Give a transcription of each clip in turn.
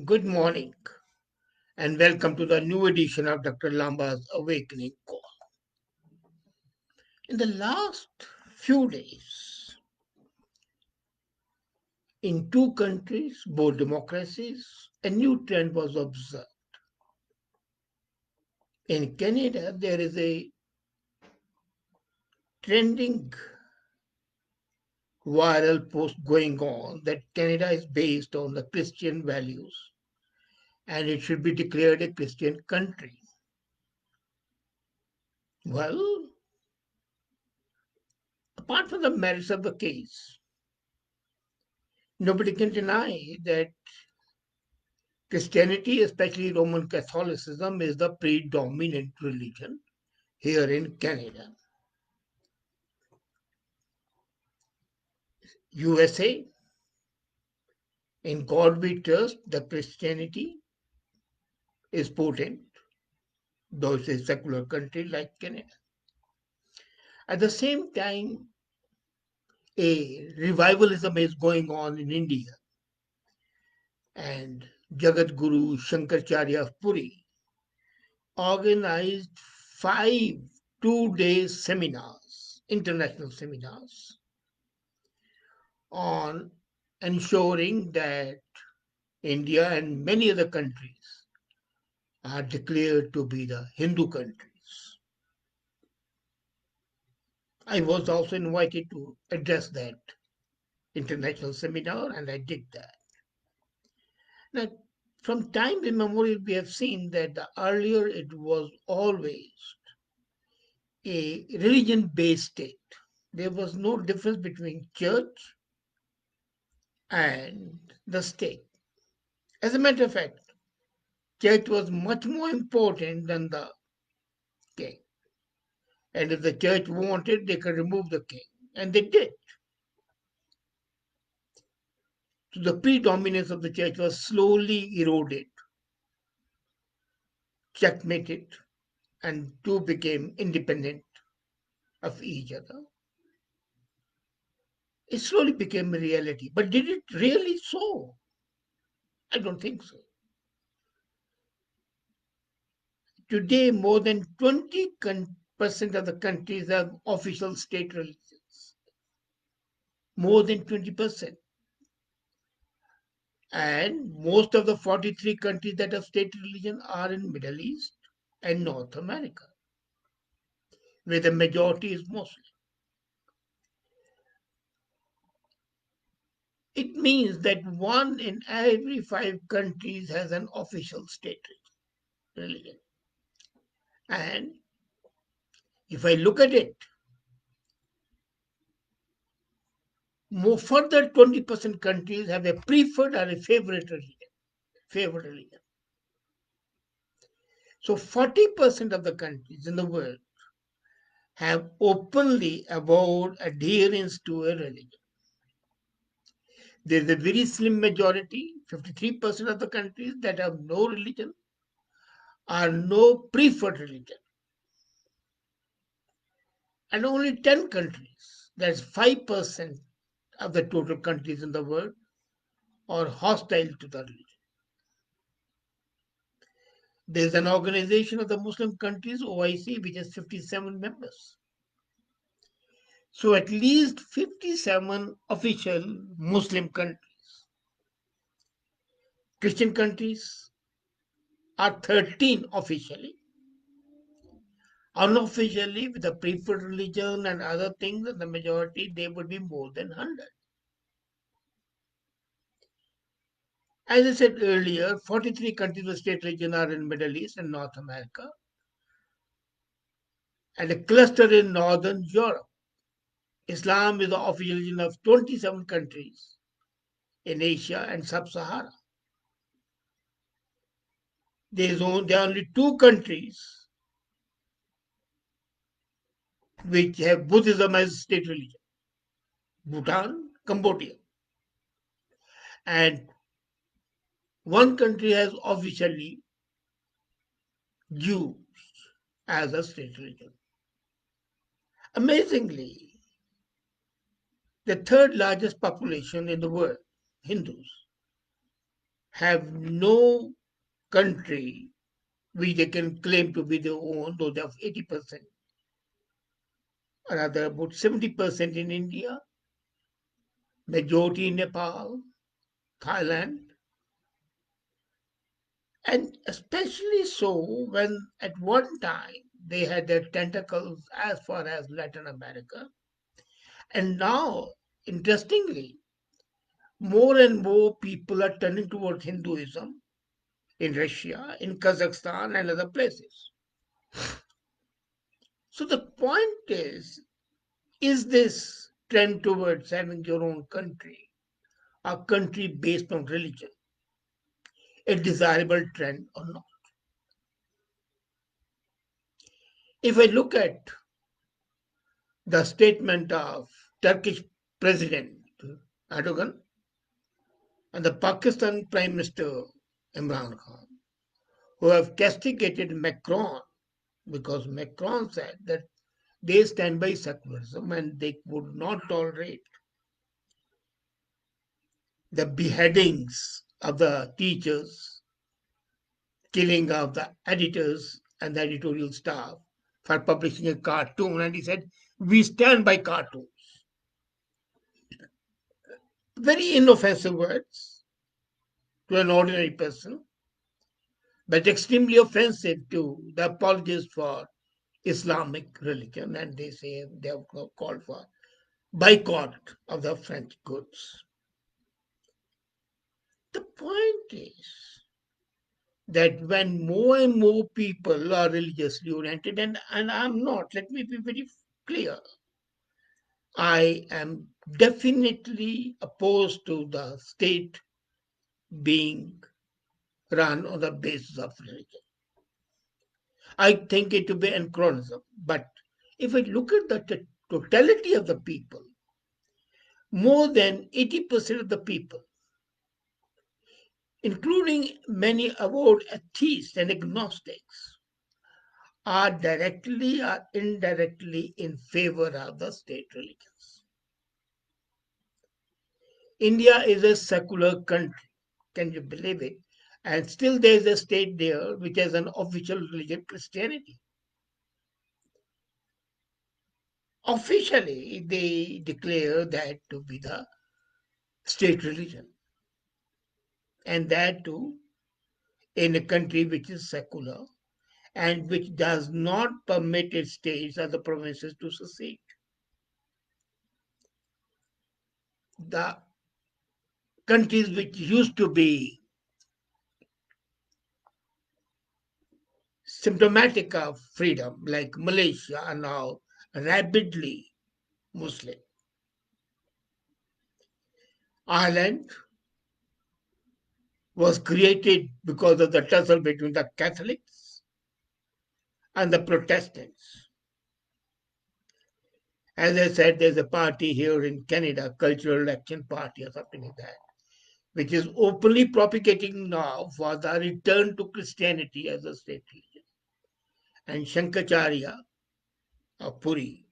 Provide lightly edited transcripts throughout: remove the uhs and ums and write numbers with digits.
Good morning and welcome to the new edition of Dr. Lamba's Awakening Call. In the last few days, in two countries, both democracies, a new trend was observed. In Canada, there is a trending viral post going on that Canada is based on the Christian values and it should be declared a Christian country. Well, apart from the merits of the case, nobody can deny that Christianity, especially Roman Catholicism, is the predominant religion here in Canada. USA, in God we trust, the Christianity is potent, though it's a secular country like Canada. At the same time, a revivalism is going on in India, and Jagat Guru Shankaracharya of Puri organized 5 2-day seminars, international seminars, on ensuring that India and many other countries are declared to be the Hindu countries. I was also invited to address that international seminar and I did that. Now, from time immemorial, we have seen that the earlier it was always a religion based state. There was no difference between church and the state. As a matter of fact, church was much more important than the king. And if the church wanted, they could remove the king. And they did. So the predominance of the church was slowly eroded, checkmated, and two became independent of each other. It slowly became a reality. But did it really so? I don't think so. Today, more than 20% of the countries have official state religions. More than 20%. And most of the 43 countries that have state religion are in Middle East and North America, where the majority is Muslim. It means that one in every 5 countries has an official state religion. And if I look at it, more further 20% countries have a preferred or a favorite religion. Favorite religion. So 40% of the countries in the world have openly avowed adherence to a religion. There is a very slim majority, 53% of the countries that have no religion or no preferred religion. And only 10 countries, that's 5% of the total countries in the world, are hostile to the religion. There's an organization of the Muslim countries, OIC, which has 57 members. So at least 57 official Muslim countries. Christian countries are 13 officially. Unofficially, with the preferred religion and other things, and the majority, they would be more than 100. As I said earlier, 43 countries with state religion are in Middle East and North America, and a cluster in Northern Europe. Islam is the official religion of 27 countries in Asia and Sub-Sahara. There are only two countries which have Buddhism as state religion: Bhutan, Cambodia. And one country has officially Jews as a state religion. Amazingly, the third largest population in the world, Hindus, have no country which they can claim to be their own, though they have 80%, another about 70% in India, majority in Nepal, Thailand, and especially so when at one time they had their tentacles as far as Latin America. And now, interestingly, more and more people are turning towards Hinduism in Russia, in Kazakhstan, and other places. So the point is this trend towards having your own country, a country based on religion, a desirable trend or not? If I look at the statement of Turkish President Erdogan and the Pakistan Prime Minister Imran Khan, who have castigated Macron because Macron said that they stand by secularism and they would not tolerate the beheadings of the teachers, killing of the editors and the editorial staff for publishing a cartoon. And he said, we stand by cartoons. Very inoffensive words to an ordinary person, but extremely offensive to the apologists for Islamic religion. And they say they have called for boycott of the French goods. The point is that when more and more people are religiously oriented, and I'm not, let me be very clear, I am definitely opposed to the state being run on the basis of religion. I think it to be anachronism. But if I look at the totality of the people, more than 80% of the people, including many avowed atheists and agnostics, are directly or indirectly in favor of the state religions. India is a secular country. Can you believe it? And still there is a state there which has an official religion, Christianity. Officially, they declare that to be the state religion. And that too in a country which is secular and which does not permit its states or the provinces to secede. The countries which used to be symptomatic of freedom, like Malaysia, are now rapidly Muslim. Ireland was created because of the tussle between the Catholics and the Protestants. As I said, there's a party here in Canada, Cultural Action Party or something like that, which is openly propagating now for the return to Christianity as a state religion. And Shankaracharya of Puri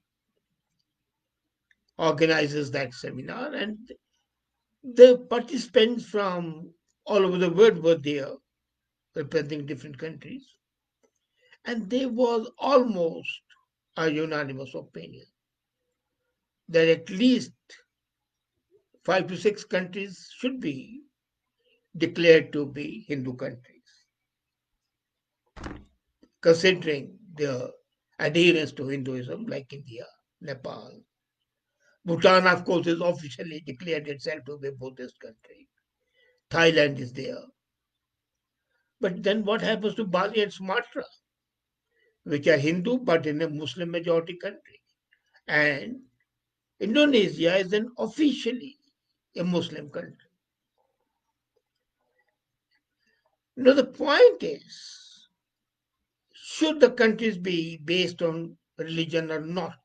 organizes that seminar, and the participants from all over the world were there, representing different countries, and there was almost a unanimous opinion that at least 5 to 6 countries should be declared to be Hindu countries, considering their adherence to Hinduism, like India, Nepal. Bhutan, of course, is officially declared itself to be a Buddhist country. Thailand is there. But then what happens to Bali and Sumatra, which are Hindu but in a Muslim majority country? And Indonesia is an officially a Muslim country. Now, the point is, should the countries be based on religion or not?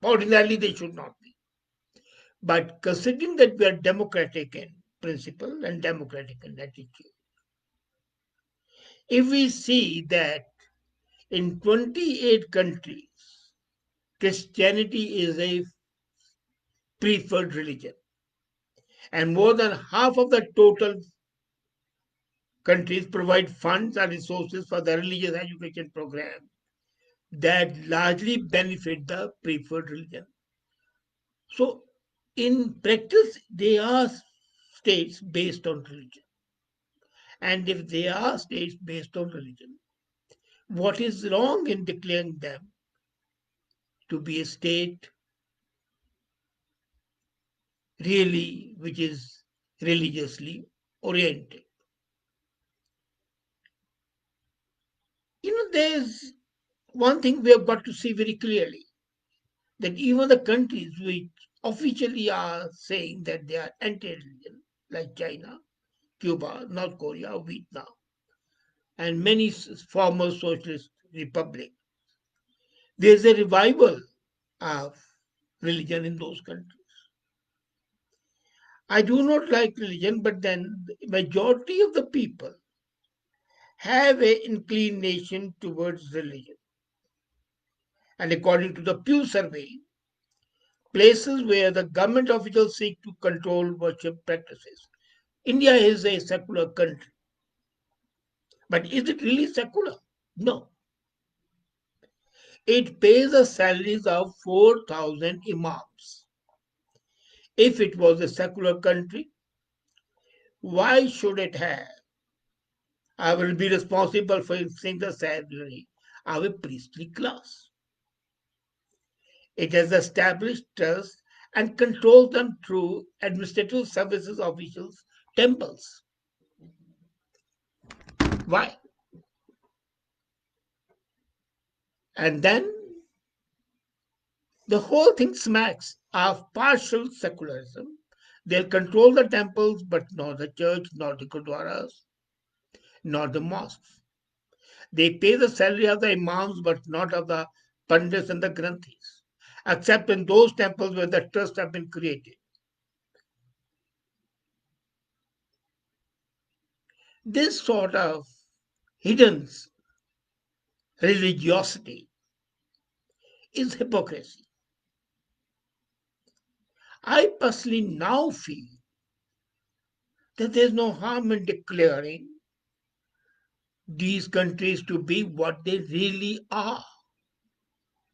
Ordinarily, they should not be. But considering that we are democratic in principle and democratic in attitude, if we see that in 28 countries, Christianity is a preferred religion, And more than half of the total countries provide funds and resources for the religious education program that largely benefit the preferred religion. So, in practice, they are states based on religion. And if they are states based on religion, what is wrong in declaring them to be a state really which is religiously oriented? There's one thing we have got to see very clearly, that even the countries which officially are saying that they are anti-religion, like China, Cuba, North Korea, Vietnam, and many former socialist republics, there's a revival of religion in those countries. I do not like religion, but then the majority of the people have an inclination towards religion. And according to the Pew survey, places where the government officials seek to control worship practices. India is a secular country, but is it really secular? No. It pays the salaries of 4,000 imams. If it was a secular country, why should it have? I will be responsible for fixing the salary of a priestly class. It has established trusts and controls them through administrative services officials, temples. Why? And then the whole thing smacks of partial secularism. They'll control the temples, but not the church, not the gurdwaras, not the mosques. They pay the salary of the imams, but not of the pandits and the granthis, except in those temples where the trusts have been created. This sort of hidden religiosity is hypocrisy. I personally now feel that there's no harm in declaring these countries to be what they really are: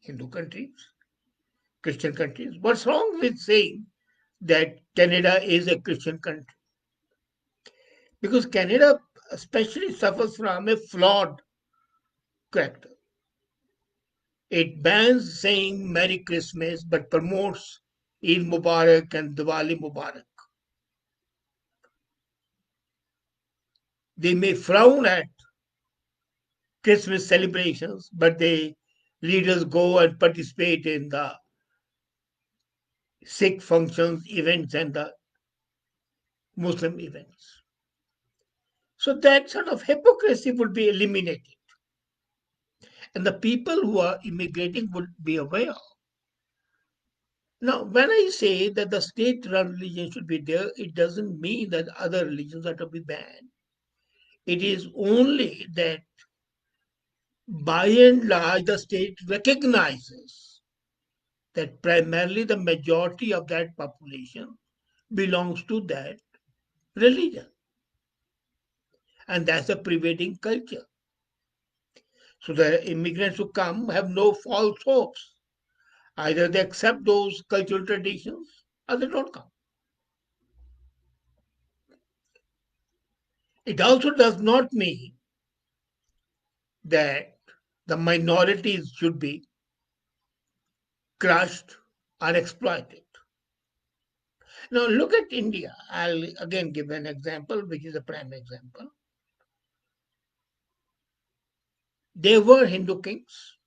Hindu countries, Christian countries. What's wrong with saying that Canada is a Christian country? Because Canada especially suffers from a flawed character. It bans saying Merry Christmas but promotes Eid Mubarak and Diwali Mubarak. They may frown at Christmas celebrations, but the leaders go and participate in the Sikh functions, events, and the Muslim events. So that sort of hypocrisy would be eliminated. And the people who are immigrating would be aware. Now, when I say that the state run religion should be there, it doesn't mean that other religions are to be banned. It is only that by and large the state recognizes that primarily the majority of that population belongs to that religion. And that's a prevailing culture. So the immigrants who come have no false hopes. Either they accept those cultural traditions or they don't come. It also does not mean that the minorities should be crushed or exploited. Now look at India. I'll again give an example, which is a prime example. There were Hindu kings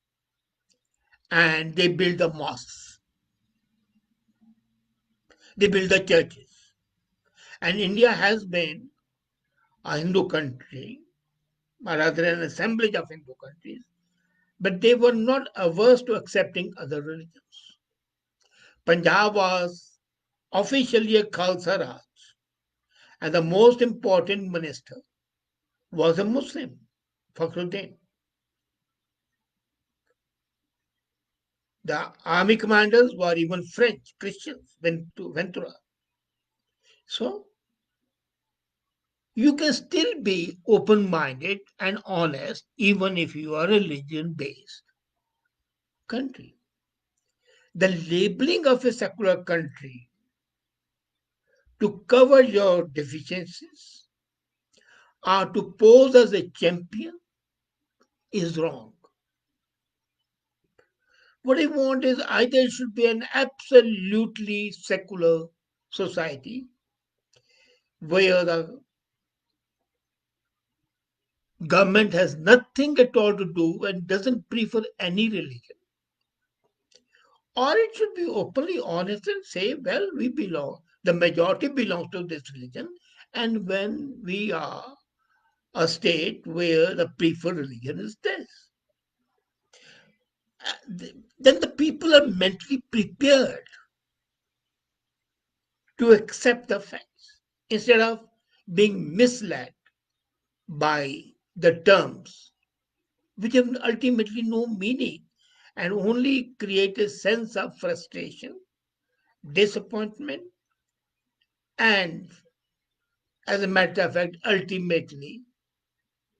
and they built the mosques, they built the churches. And India has been a Hindu country, or rather an assemblage of Hindu countries, but they were not averse to accepting other religions. Punjab was officially a Khalsa Raj, and the most important minister was a Muslim, Fakhruddin. The army commanders were even French Christians, Ventura. So you can still be open minded and honest even if you are a religion based country. The labeling of a secular country to cover your deficiencies or to pose as a champion is wrong. What I want is either it should be an absolutely secular society where the government has nothing at all to do and doesn't prefer any religion. Or it should be openly honest and say, well, we belong, the majority belongs to this religion, and when we are a state where the preferred religion is this, then the people are mentally prepared to accept the facts instead of being misled by the terms which have ultimately no meaning and only create a sense of frustration, disappointment, and, as a matter of fact, ultimately,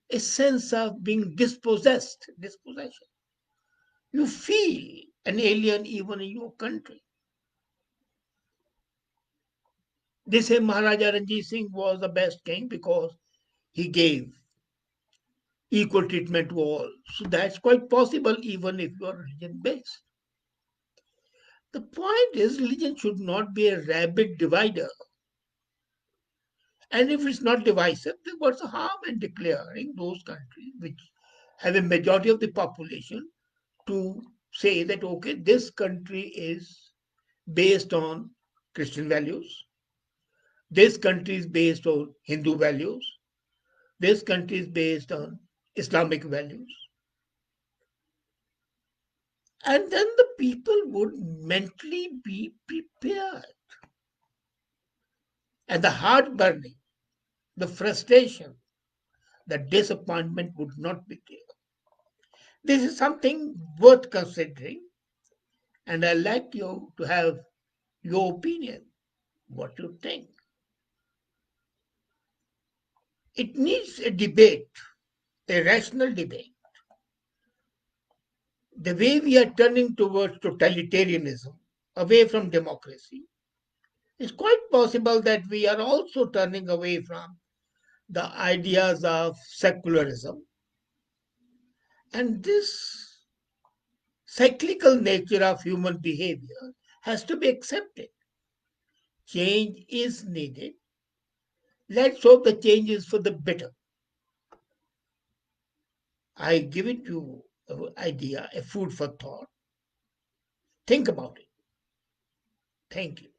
a sense of being dispossessed, dispossession. You feel an alien even in your country. They say Maharaja Ranjit Singh was the best king because he gave equal treatment to all. So that's quite possible even if you are religion based. The point is, religion should not be a rabid divider. And if it's not divisive, then what's the harm in declaring those countries which have a majority of the population to say that, okay, this country is based on Christian values, this country is based on Hindu values, this country is based on Islamic values. And then the people would mentally be prepared. And the heartburning, the frustration, the disappointment would not be there. This is something worth considering, and I'd like you to have your opinion, what you think. It needs a debate, a rational debate. The way we are turning towards totalitarianism, away from democracy, it's quite possible that we are also turning away from the ideas of secularism. And this cyclical nature of human behavior has to be accepted. Change is needed. Let's hope the change is for the better. I give it you an idea, a food for thought. Think about it. Thank you.